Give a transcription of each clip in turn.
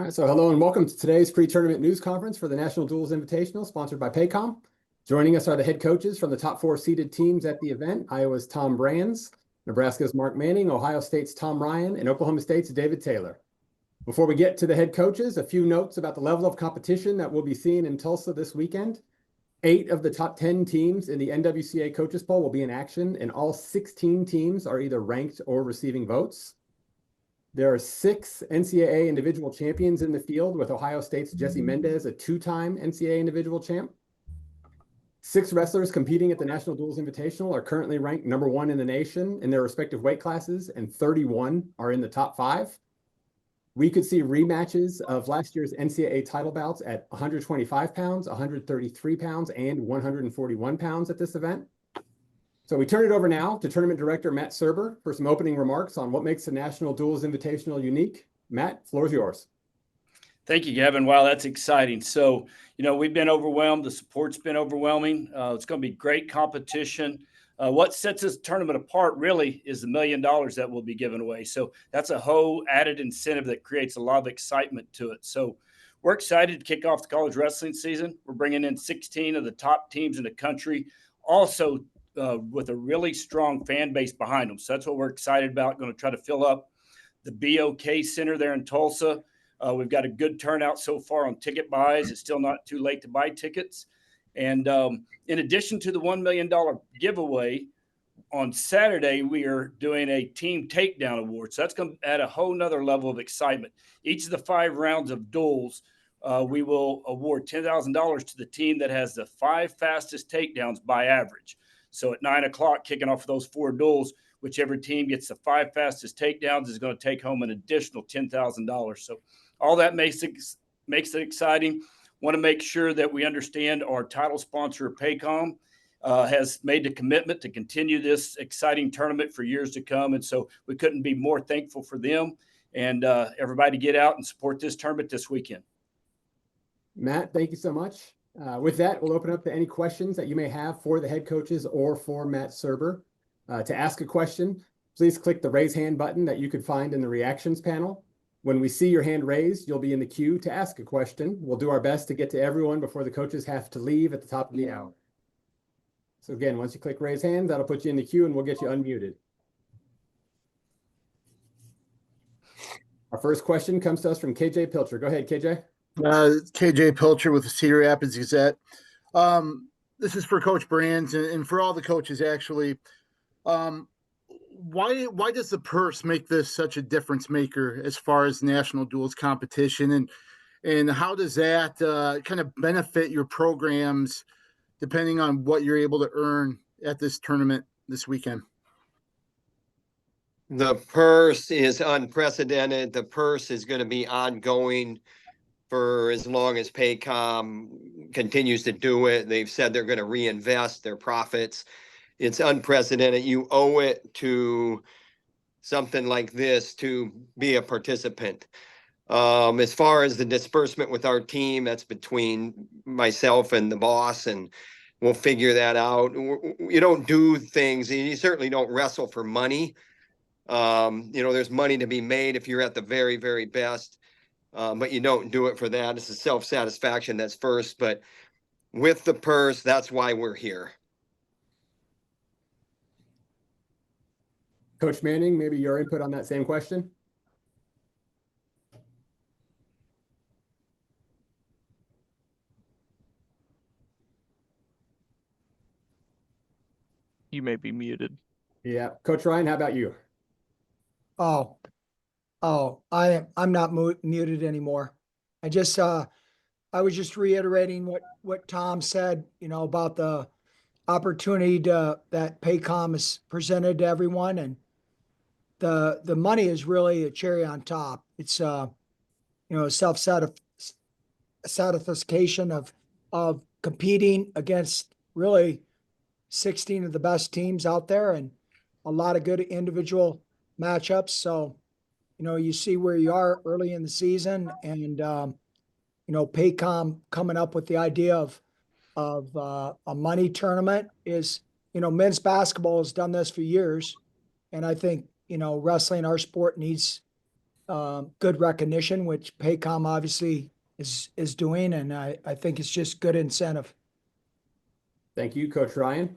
All right, so hello and welcome to today's pre-tournament news conference for the National Duels Invitational, sponsored by Paycom. Joining us are the head coaches from the top 4 seeded teams at the event: Iowa's Tom Brands, Nebraska's Mark Manning, Ohio State's Tom Ryan, and Oklahoma State's David Taylor. Before we get to the head coaches, a few notes about the level of competition that we'll be seeing in Tulsa this weekend. 8 of the top 10 teams in the NWCA coaches poll will be in action, and all 16 teams are either ranked or receiving votes. There are 6 NCAA individual champions in the field, with Ohio State's Jesse Mendez, a 2-time NCAA individual champ. 6 wrestlers competing at the National Duels Invitational are currently ranked number 1 in the nation in their respective weight classes, and 31 are in the top 5. We could see rematches of last year's NCAA title bouts at 125 pounds, 133 pounds, and 141 pounds at this event. So we turn it over now to Tournament Director Matt Serber for some opening remarks on what makes the National Duels Invitational unique. Matt, floor is yours. Thank you, Gavin. Wow, that's exciting. So, we've been overwhelmed. The support's been overwhelming. It's going to be great competition. What sets this tournament apart really is the $1 million that will be given away. So that's a whole added incentive that creates a lot of excitement to it. So we're excited to kick off the college wrestling season. We're bringing in 16 of the top teams in the country, also with a really strong fan base behind them. So that's what we're excited about. Going to try to fill up the BOK Center there in Tulsa. We've got a good turnout so far on ticket buys. It's still not too late to buy tickets. And in addition to the $1 million giveaway, on Saturday, we are doing a team takedown award. So that's going to add a whole nother level of excitement. Each of the 5 rounds of duels, we will award $10,000 to the team that has the 5 fastest takedowns by average. So at 9 o'clock, kicking off those 4 duels, whichever team gets the 5 fastest takedowns is going to take home an additional $10,000. So all that makes it exciting. Want to make sure that we understand our title sponsor, Paycom, has made the commitment to continue this exciting tournament for years to come. And so we couldn't be more thankful for them and everybody get out and support this tournament this weekend. Matt, thank you so much. With that, we'll open up to any questions that you may have for the head coaches or for Matt Serber. To ask a question, please click the raise hand button that you could find in the reactions panel. When we see your hand raised, you'll be in the queue to ask a question. We'll do our best to get to everyone before the coaches have to leave at the top of the hour. So again, once you click raise hand, that'll put you in the queue and we'll get you unmuted. Our first question comes to us from KJ Pilcher. Go ahead, KJ. KJ Pilcher with the Cedar Rapids Gazette. This is for Coach Brands and for all the coaches, actually. Why does the purse make this such a difference maker as far as national duels competition, and how does that kind of benefit your programs depending on what you're able to earn at this tournament this weekend? The purse is unprecedented. The purse is going to be ongoing for as long as Paycom continues to do it. They've said they're going to reinvest their profits. It's unprecedented. You owe it to something like this to be a participant. As far as the disbursement with our team, that's between myself and the boss, and we'll figure that out. You don't do things, and you certainly don't wrestle for money. There's money to be made if you're at the very, very best. But you don't do it for that. It's a self-satisfaction that's first. But with the purse, that's why we're here. Coach Manning, maybe your input on that same question. You may be muted. Yeah. Coach Ryan, how about you? I'm not muted anymore. I was just reiterating what Tom said, about the opportunity that Paycom has presented to everyone, and the money is really a cherry on top. It's self-satisfaction of competing against really 16 of the best teams out there and a lot of good individual matchups. So, you see where you are early in the season, and Paycom coming up with the idea of a money tournament is, men's basketball has done this for years, and I think wrestling, our sport, needs good recognition, which Paycom obviously is doing, and I think it's just good incentive. Thank you, Coach Ryan.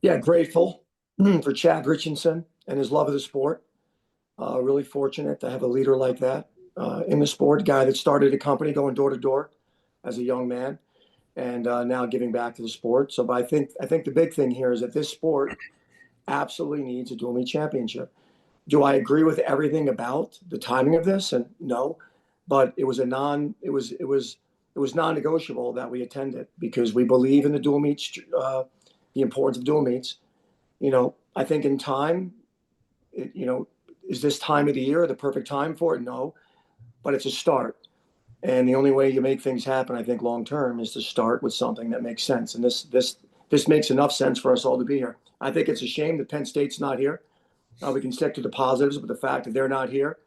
Yeah, grateful for Chad Richardson and his love of the sport. Really fortunate to have a leader like that in the sport, a guy that started a company going door to door as a young man, and now giving back to the sport. So, but I think the big thing here is that this sport absolutely needs a dual meet championship. Do I agree with everything about the timing of this? And no, but it was non-negotiable that we attended because we believe in the dual meets, the importance of dual meets. You know, I think in time, is this time of the year the perfect time for it? No, but it's a start. And the only way you make things happen, I think, long term, is to start with something that makes sense. And this makes enough sense for us all to be here. I think it's a shame that Penn State's not here. We can stick to the positives, but the fact that they're not here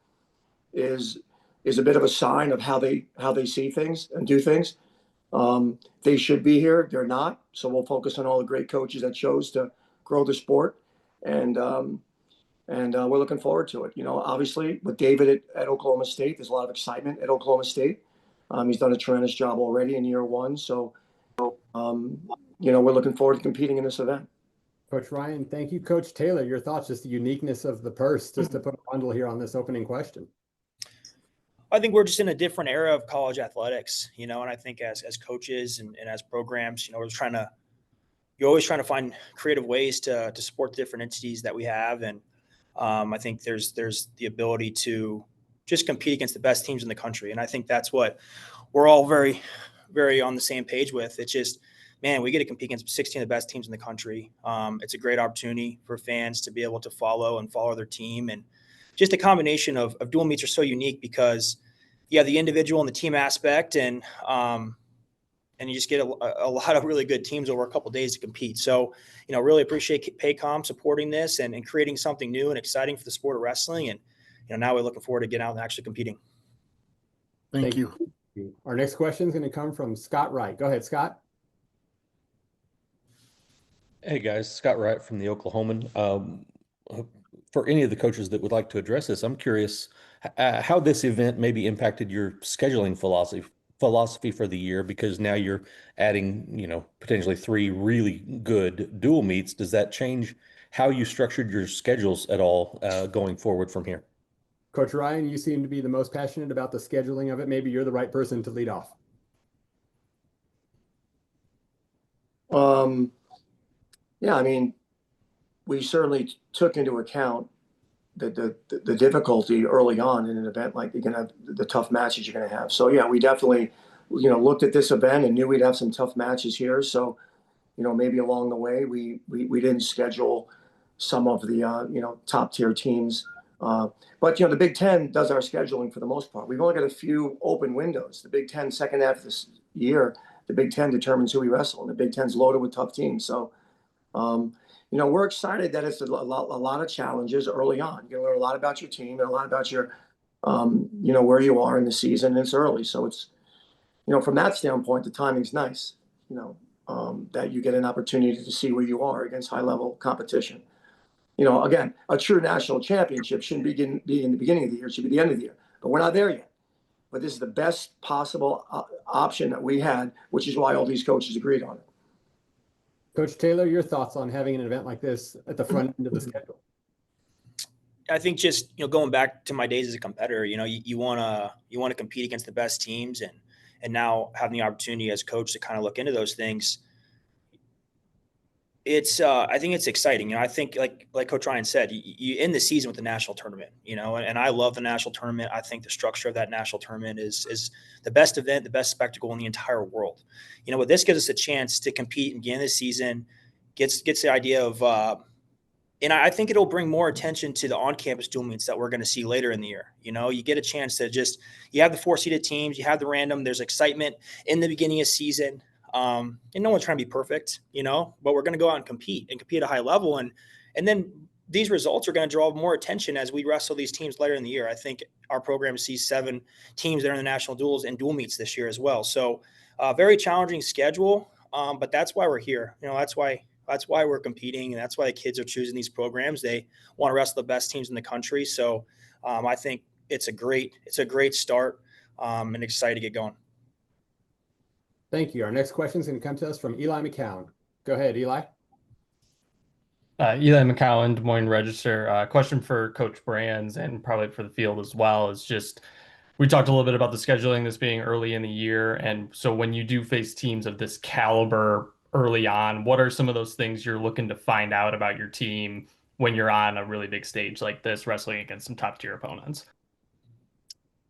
is a bit of a sign of how they see things and do things. They should be here. They're not. So we'll focus on all the great coaches that chose to grow the sport, and we're looking forward to it. You know, obviously with David at Oklahoma State, there's a lot of excitement at Oklahoma State. He's done a tremendous job already in year one. So, we're looking forward to competing in this event. Coach Ryan, thank you. Coach Taylor, your thoughts, just the uniqueness of the purse, just to put a bundle here on this opening question. I think we're just in a different era of college athletics, and I think as coaches and as programs, you're always trying to find creative ways to support the different entities that we have. And I think there's the ability to just compete against the best teams in the country. And I think that's what we're all very, very on the same page with. It's just, man, we get to compete against 16 of the best teams in the country. It's a great opportunity for fans to be able to follow their team. And just the combination of dual meets are so unique because you have the individual and the team aspect, and you just get a lot of really good teams over a couple of days to compete. So, really appreciate Paycom supporting this and creating something new and exciting for the sport of wrestling. And, now we're looking forward to getting out and actually competing. Thank you. Our next question is going to come from Scott Wright. Go ahead, Scott. Hey guys, Scott Wright from the Oklahoman. For any of the coaches that would like to address this, I'm curious how this event maybe impacted your scheduling philosophy for the year, because now you're adding, potentially 3 really good dual meets. Does that change how you structured your schedules at all going forward from here? Coach Ryan, you seem to be the most passionate about the scheduling of it. Maybe you're the right person to lead off. Yeah, I mean, we certainly took into account the difficulty early on in an event like you're gonna have the tough matches you're gonna have. So yeah, we definitely, looked at this event and knew we'd have some tough matches here. So, maybe along the way we didn't schedule some of the top tier teams. But the Big Ten does our scheduling for the most part. We've only got a few open windows. The Big Ten second half of this year, the Big Ten determines who we wrestle, and the Big Ten's loaded with tough teams. So, we're excited that it's a lot of challenges early on. You learn a lot about your team and a lot about your, where you are in the season. And it's early, so it's, from that standpoint, the timing's nice. That you get an opportunity to see where you are against high level competition. Again, a true national championship shouldn't be in the beginning of the year; it should be the end of the year. But we're not there yet. But this is the best possible option that we had, which is why all these coaches agreed on it. Coach Taylor, your thoughts on having an event like this at the front end of the schedule? I think just, going back to my days as a competitor, you want to compete against the best teams, and now having the opportunity as a coach to kind of look into those things. I think it's exciting. I think like Coach Ryan said, you end the season with the national tournament, and I love the national tournament. I think the structure of that national tournament is the best event, the best spectacle in the entire world. But this gives us a chance to compete and begin the season, gets the idea of, and I think it'll bring more attention to the on-campus dual meets that we're going to see later in the year. You get a chance to you have the 4-seeded teams, you have the random, there's excitement in the beginning of season. And no one's trying to be perfect, but we're going to go out and compete at a high level. And then these results are going to draw more attention as we wrestle these teams later in the year. I think our program sees 7 teams that are in the national duels and dual meets this year as well. So very challenging schedule. But that's why we're here. That's why we're competing. And that's why the kids are choosing these programs. They want to wrestle the best teams in the country. So I think it's a great start, and excited to get going. Thank you. Our next question is going to come to us from Eli McCown. Go ahead, Eli. Eli McCowan, Des Moines Register. Question for Coach Brands and probably for the field as well is just, we talked a little bit about the scheduling, this being early in the year. And so when you do face teams of this caliber early on, what are some of those things you're looking to find out about your team when you're on a really big stage like this, wrestling against some top tier opponents?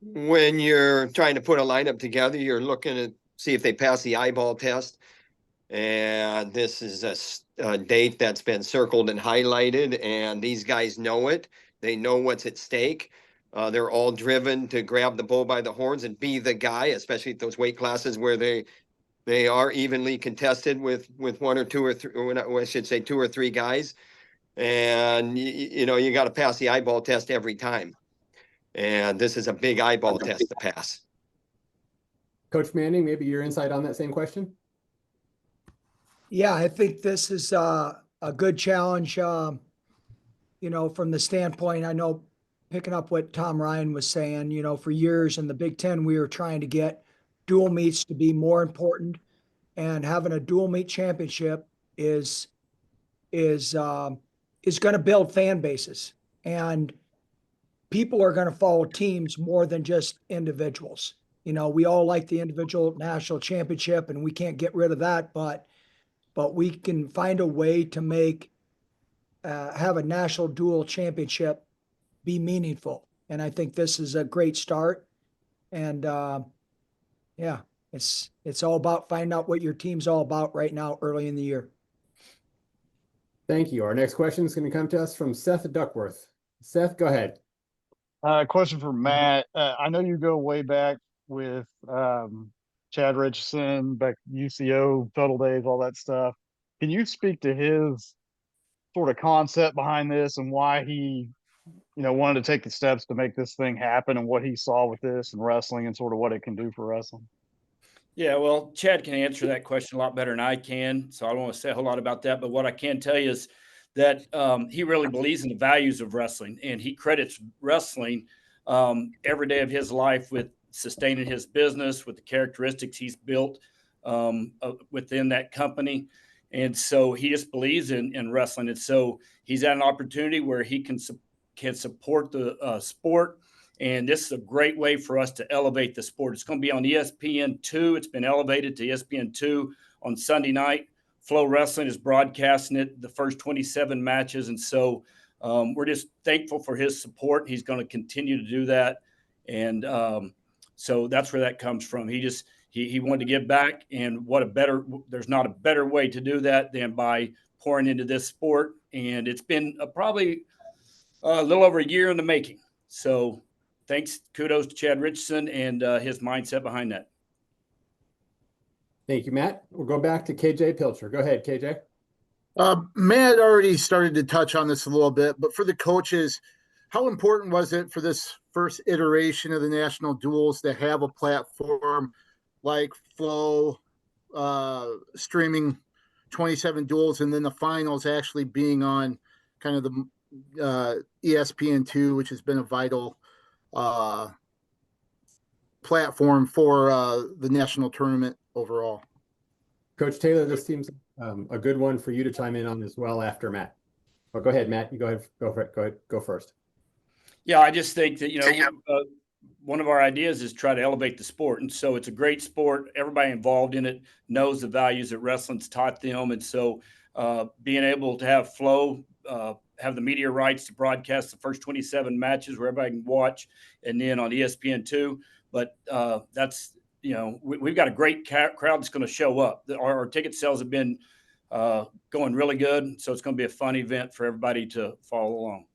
When you're trying to put a lineup together, you're looking to see if they pass the eyeball test. And this is a date that's been circled and highlighted, and these guys know it. They know what's at stake. They're all driven to grab the bull by the horns and be the guy, especially at those weight classes where they are evenly contested with one or two or three, or I should say 2 or 3 guys. And you know, you got to pass the eyeball test every time. And this is a big eyeball test to pass. Coach Manning, maybe your insight on that same question? Yeah, I think this is a good challenge, from the standpoint, I know picking up what Tom Ryan was saying, for years in the Big Ten, we were trying to get dual meets to be more important, and having a dual meet championship is going to build fan bases, and people are going to follow teams more than just individuals. We all like the individual national championship, and we can't get rid of that, but we can find a way to make have a national dual championship be meaningful. And I think this is a great start. And yeah, it's all about finding out what your team's all about right now, early in the year. Thank you. Our next question is going to come to us from Seth Duckworth. Seth, go ahead. Question for Matt. I know you go way back with Chad Richardson, back UCO, Total Days, all that stuff. Can you speak to his sort of concept behind this and why he, wanted to take the steps to make this thing happen, and what he saw with this and wrestling and sort of what it can do for wrestling? Yeah, well, Chad can answer that question a lot better than I can, so I don't want to say a whole lot about that. But what I can tell you is that he really believes in the values of wrestling, and he credits wrestling every day of his life with sustaining his business, with the characteristics he's built within that company. And so he just believes in wrestling. And so he's at an opportunity where he can support the sport. And this is a great way for us to elevate the sport. It's going to be on ESPN2. It's been elevated to ESPN2 on Sunday night. FloWrestling is broadcasting it, the first 27 matches. And so we're just thankful for his support. He's going to continue to do that. And so that's where that comes from. He wanted to give back, and there's not a better way to do that than by pouring into this sport. And it's been probably a little over a year in the making. So kudos to Chad Richardson and his mindset behind that. Thank you, Matt. We'll go back to KJ Pilcher. Go ahead, KJ. Matt already started to touch on this a little bit, but for the coaches, how important was it for this first iteration of the national duels to have a platform like Flow, streaming 27 duels, and then the finals actually being on kind of the ESPN2, which has been a vital platform for the national tournament overall? Coach Taylor, this seems a good one for you to chime in on as well after Matt. Well, go ahead, Matt. You go ahead. Go for it. Go ahead. Go first. Yeah, I just think that, one of our ideas is try to elevate the sport. And so it's a great sport. Everybody involved in it knows the values that wrestling's taught them. And so being able to have Flow, have the media rights to broadcast the first 27 matches where everybody can watch, and then on ESPN2. But that's, we've got a great crowd that's going to show up. Our ticket sales have been going really good. So it's going to be a fun event for everybody to follow along.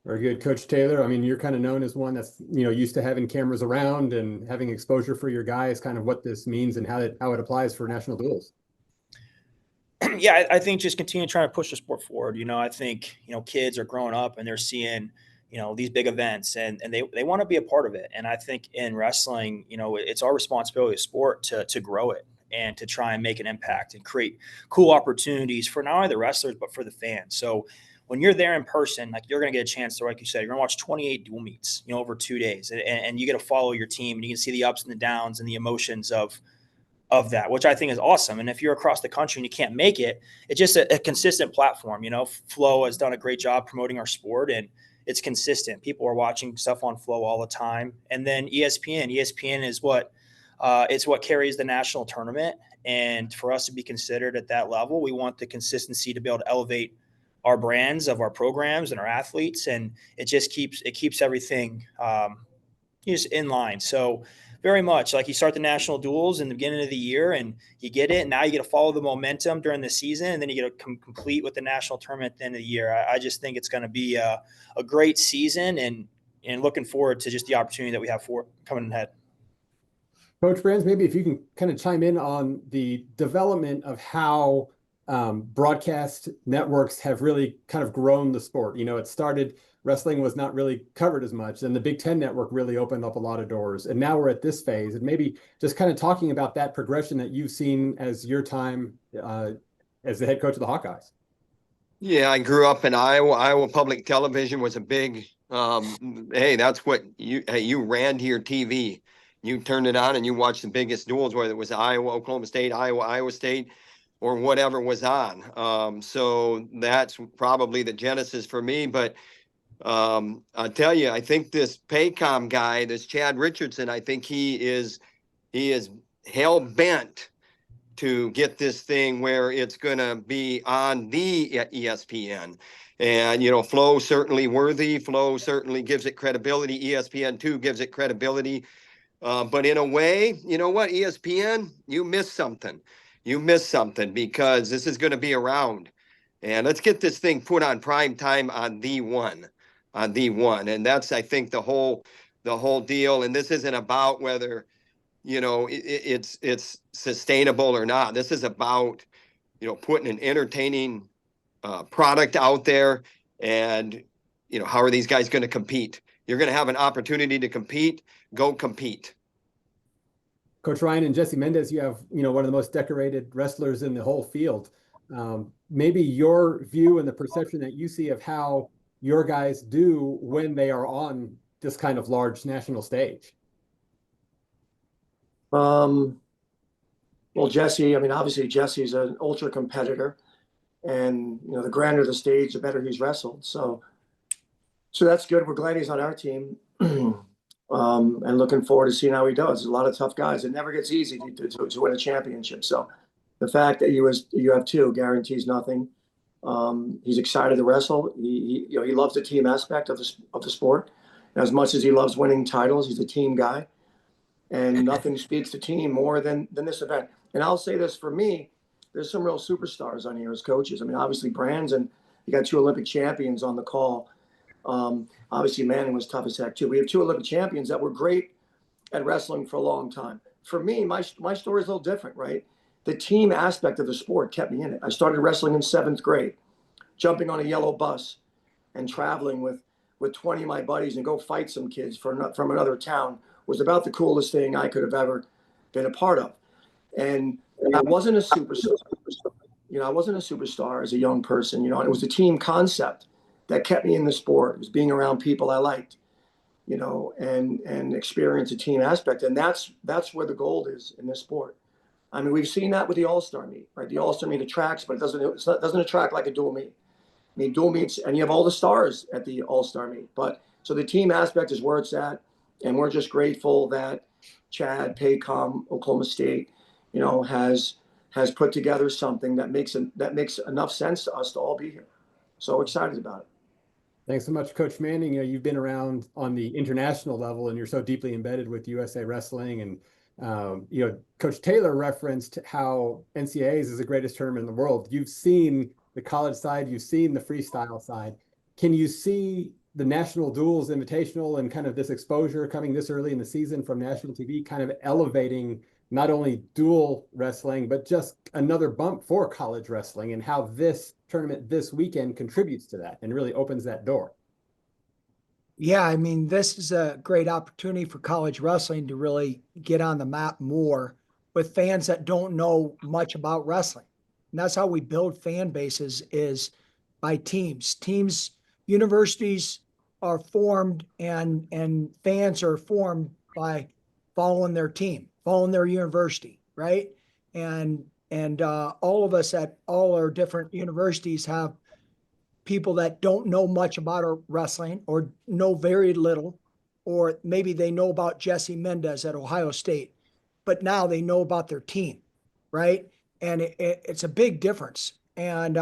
Very good, Coach Taylor. I mean, you're kind of known as one that's, used to having cameras around and having exposure for your guys, kind of what this means and how it applies for national duels. Yeah, I think just continue trying to push the sport forward. I think, kids are growing up and they're seeing, these big events, and they want to be a part of it. And I think in wrestling, it's our responsibility as sport to grow it and to try and make an impact and create cool opportunities for not only the wrestlers, but for the fans. So when you're there in person, like you're going to get a chance to, like you said, you're going to watch 28 dual meets, over 2 days, and you get to follow your team, and you can see the ups and the downs and the emotions of that, which I think is awesome. And if you're across the country and you can't make it, it's just a consistent platform. Flow has done a great job promoting our sport, and it's consistent. People are watching stuff on Flow all the time. And then ESPN is it's what carries the national tournament. And for us to be considered at that level, we want the consistency to be able to elevate our brands of our programs and our athletes. And it just keeps everything just in line. So very much like you start the national duels in the beginning of the year and you get it. And now you get to follow the momentum during the season, and then you get to complete with the national tournament at the end of the year. I just think it's going to be a great season, and looking forward to just the opportunity that we have for coming ahead. Coach Brands, maybe if you can kind of chime in on the development of how broadcast networks have really kind of grown the sport. It started, wrestling was not really covered as much, and the Big Ten network really opened up a lot of doors. And now we're at this phase, and maybe just kind of talking about that progression that you've seen as your time as the head coach of the Hawkeyes. Yeah, I grew up in Iowa. Iowa Public Television was a big, hey, that's what you ran to your TV. You turned it on and you watched the biggest duels, whether it was Iowa, Oklahoma State, Iowa State, or whatever was on. So that's probably the genesis for me. But I'll tell you, I think this Paycom guy, this Chad Richardson, I think he is hell bent to get this thing where it's going to be on the ESPN. And, Flow certainly worthy. Flow certainly gives it credibility. ESPN 2 gives it credibility. But in a way, you know what, ESPN, you missed something. You missed something, because this is going to be around. And let's get this thing put on prime time on the one. And that's, I think, the whole deal. And this isn't about whether, it's sustainable or not. This is about, putting an entertaining product out there. And, how are these guys going to compete? You're going to have an opportunity to compete. Go compete. Coach Ryan and Jesse Mendez, you have, one of the most decorated wrestlers in the whole field. Maybe your view and the perception that you see of how your guys do when they are on this kind of large national stage. Well, Jesse, obviously Jesse's an ultra competitor, and the grander the stage, the better he's wrestled. So that's good. We're glad he's on our team. And looking forward to seeing how he does. There's a lot of tough guys. It never gets easy to win a championship. So the fact that you have 2 guarantees nothing. He's excited to wrestle. He loves the team aspect of the sport. And as much as he loves winning titles, he's a team guy. And nothing speaks to team more than this event. And I'll say this, for me, there's some real superstars on here as coaches. Obviously Brands, and you got 2 Olympic champions on the call. Obviously Manning was tough as heck too. We have 2 Olympic champions that were great at wrestling for a long time. For me, my story is a little different, right? The team aspect of the sport kept me in it. I started wrestling in 7th grade, jumping on a yellow bus and traveling with 20 of my buddies and go fight some kids from another town was about the coolest thing I could have ever been a part of. And I wasn't a superstar. I wasn't a superstar as a young person, and it was the team concept that kept me in the sport. It was being around people I liked, and experience a team aspect. And that's where the gold is in this sport. We've seen that with the All-Star meet, right? The All-Star meet attracts, but it doesn't attract like a dual meet. Dual meets, and you have all the stars at the All-Star meet. But so the team aspect is where it's at. And we're just grateful that Chad, Paycom, Oklahoma State, has put together something that makes enough sense to us to all be here. So excited about it. Thanks so much, Coach Manning. You've been around on the international level, and you're so deeply embedded with USA Wrestling. And Coach Taylor referenced how NCAAs is the greatest tournament in the world. You've seen the college side, you've seen the freestyle side. Can you see the National Duels Invitational and kind of this exposure coming this early in the season from national TV kind of elevating not only dual wrestling, but just another bump for college wrestling, and how this tournament this weekend contributes to that and really opens that door? Yeah, this is a great opportunity for college wrestling to really get on the map more with fans that don't know much about wrestling. And that's how we build fan bases, is by teams. Universities are formed and fans are formed by following their team, following their university, right? And all of us at all our different universities have people that don't know much about our wrestling or know very little, or maybe they know about Jesse Mendez at Ohio State, but now they know about their team, right? And it's a big difference. And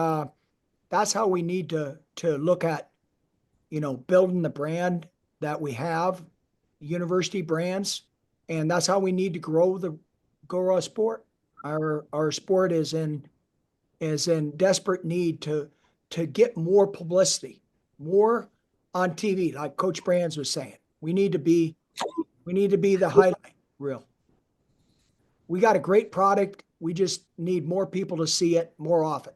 that's how we need to look at, building the brand that we have, university brands, and that's how we need to grow our sport. Our sport is in desperate need to get more publicity, more on TV, like Coach Brands was saying. We need to be the highlight reel. We got a great product. We just need more people to see it more often.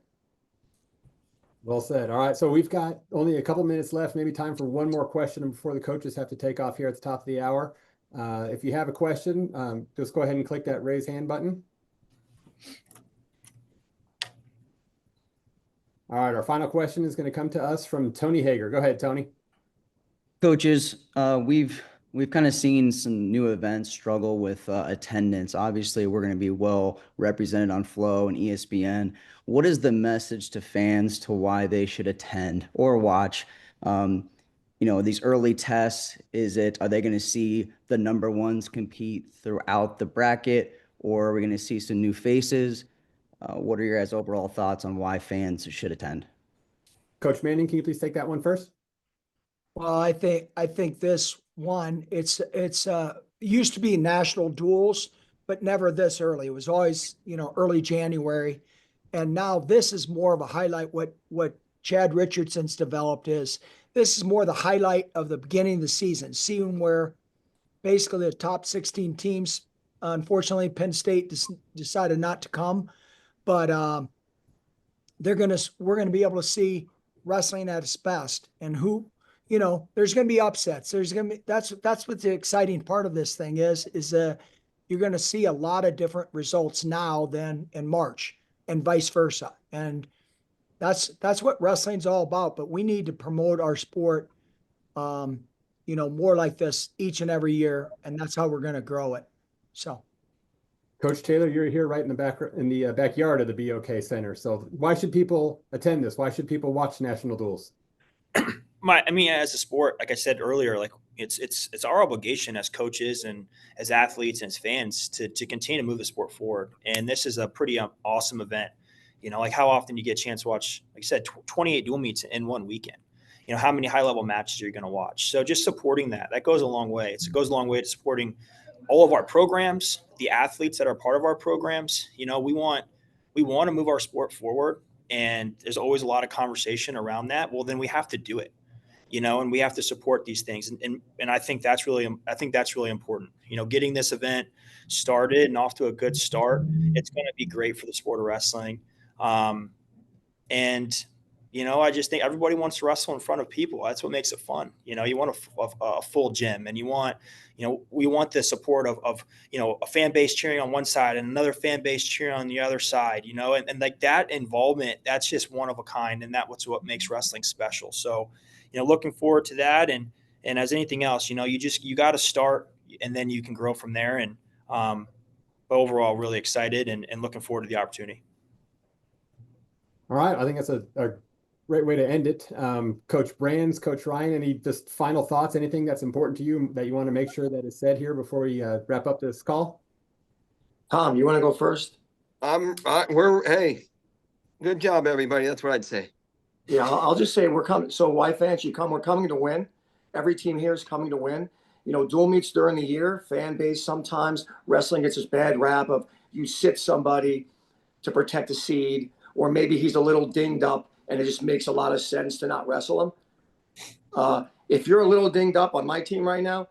Well said. All right. So we've got only a couple minutes left, maybe time for one more question before the coaches have to take off here at the top of the hour. If you have a question, just go ahead and click that raise hand button. All right. Our final question is going to come to us from Tony Hager. Go ahead, Tony. Coaches, we've kind of seen some new events struggle with attendance. Obviously, we're going to be well represented on Flow and ESPN. What is the message to fans to why they should attend or watch? These early tests, are they going to see the number ones compete throughout the bracket, or are we going to see some new faces? What are your guys' overall thoughts on why fans should attend? Coach Manning, can you please take that one first? Well, I think this one, it's used to be national duels, but never this early. It was always, early January. And now this is more of a highlight. What Chad Richardson's developed is this is more the highlight of the beginning of the season, seeing where basically the top 16 teams, unfortunately, Penn State decided not to come, but we're going to be able to see wrestling at its best, and there's going to be upsets. That's what the exciting part of this thing is you're going to see a lot of different results now than in March, and vice versa. And that's what wrestling's all about. But we need to promote our sport, more like this each and every year, and that's how we're going to grow it. So, Coach Taylor, you're here right in the backyard of the BOK Center. So why should people attend this? Why should people watch National Duels? As a sport, like I said earlier, like it's our obligation as coaches and as athletes and as fans to continue to move the sport forward. And this is a pretty awesome event. Like how often you get a chance to watch, like I said, 28 dual meets in one weekend. How many high level matches are you going to watch? So just supporting that goes a long way. It goes a long way to supporting all of our programs, the athletes that are part of our programs. We want to move our sport forward, and there's always a lot of conversation around that. Well, then we have to do it. And we have to support these things. And I think that's really important. Getting this event started and off to a good start, it's going to be great for the sport of wrestling. I just think everybody wants to wrestle in front of people. That's what makes it fun. You want a full gym, and we want the support of a fan base cheering on one side and another fan base cheering on the other side, and like that involvement, that's just one of a kind. And that's what makes wrestling special. So, looking forward to that. And as anything else, you got to start, and then you can grow from there. And but overall, really excited and looking forward to the opportunity. All right. I think that's a great way to end it. Coach Brands, Coach Ryan, any just final thoughts, anything that's important to you that you want to make sure that is said here before we wrap up this call? Tom, you want to go first? Hey, good job, everybody. That's what I'd say. Yeah, I'll just say we're coming. So why fans, we're coming to win. Every team here is coming to win. Dual meets during the year, fan base, sometimes wrestling gets this bad rap of you sit somebody to protect a seed, or maybe he's a little dinged up and it just makes a lot of sense to not wrestle him. If you're a little dinged up on my team right now,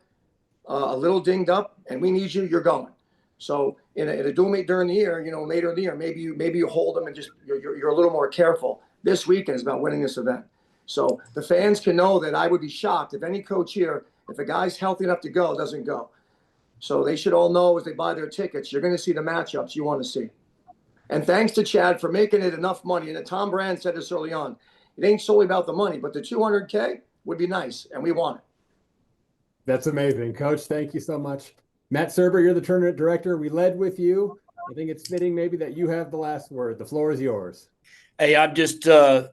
a little dinged up and we need you, you're going. So in a dual meet during the year, later in the year, maybe you hold them and just you're a little more careful. This weekend is about winning this event. So the fans can know that I would be shocked if any coach here, if a guy's healthy enough to go, doesn't go. So they should all know as they buy their tickets, you're going to see the matchups you want to see. And thanks to Chad for making it enough money. And Tom Brand said this early on. it ain't solely about the money, but the 200K would be nice, and we want it. That's amazing, Coach. Thank you so much. Matt Serber, you're the tournament director. We led with you. I think it's fitting maybe that you have the last word. The floor is yours. Hey, I'm just so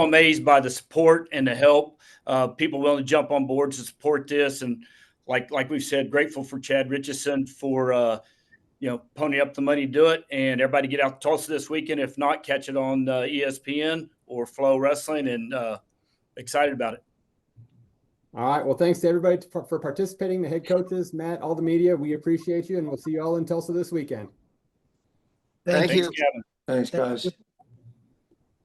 amazed by the support and the help. People willing to jump on board to support this, and like we've said, grateful for Chad Richardson for pony up the money to do it, and everybody get out to Tulsa this weekend. If not, catch it on ESPN or FloWrestling, and excited about it. All right. Well, thanks to everybody for participating, the head coaches, Matt, all the media. We appreciate you, and we'll see you all in Tulsa this weekend. Thank you. Kevin. Thanks, guys.